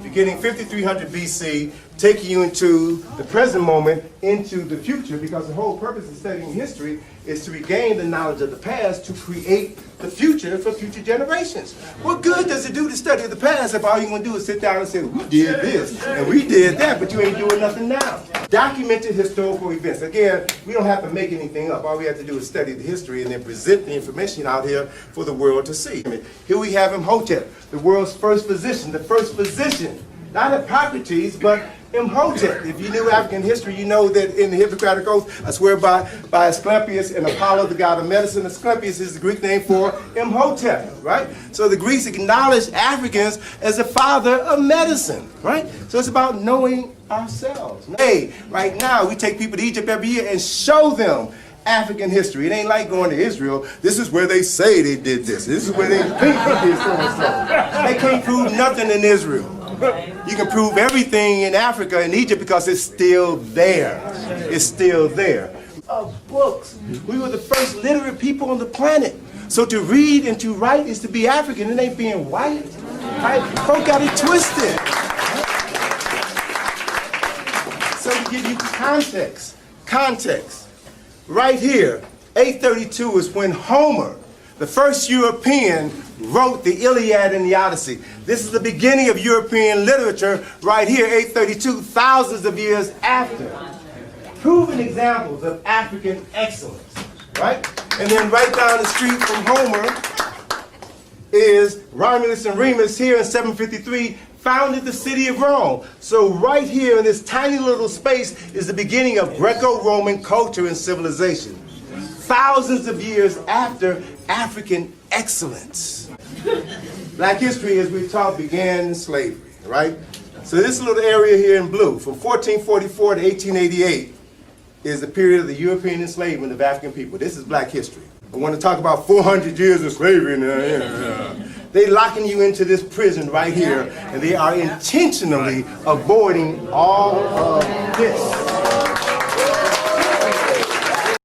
beginning 5300 BC, taking you into the present moment, into the future, because the whole purpose of studying history is to regain the knowledge of the past to create the future for future generations. What good does it do to study the past if all you're going to do is sit down and say, we did this and we did that, but you ain't doing nothing now? Documented historical events. Again, we don't have to make anything up. All we have to do is study the history and then present the information out here for the world to see. Here we have Imhotep, the world's first physician, not Hippocrates, but Imhotep. If you knew African history, you know that in the Hippocratic Oath, I swear by Asclepius and Apollo, the god of medicine. Asclepius is the Greek name for Imhotep, right? So the Greeks acknowledged Africans as the father of medicine, right? So it's about knowing ourselves. Hey, right now, we take people to Egypt every year and show them African history. It ain't like going to Israel. This is where they say they did this. This is where they think they did so-and-so. They can't prove nothing in Israel. You can prove everything in Africa and Egypt because it's still there. It's still there. Of books. We were the first literate people on the planet. So to read and to write is to be African. It ain't being white. Right? Folk got it twisted. So to give you context. Right here, 832 is when Homer, the first European, wrote the Iliad and the Odyssey. This is the beginning of European literature right here, 832, thousands of years after. Proven examples of African excellence, right? And then right down the street from Homer is Romulus and Remus here in 753, founded the city of Rome. So right here in this tiny little space is the beginning of Greco-Roman culture and civilization. Thousands of years after African excellence. Black history, as we've taught, began in slavery, right? So this little area here in blue, from 1444 to 1888, is the period of the European enslavement of African people. This is black history. I want to talk about 400 years of slavery. They're locking you into this prison right here, and they are intentionally avoiding all of this.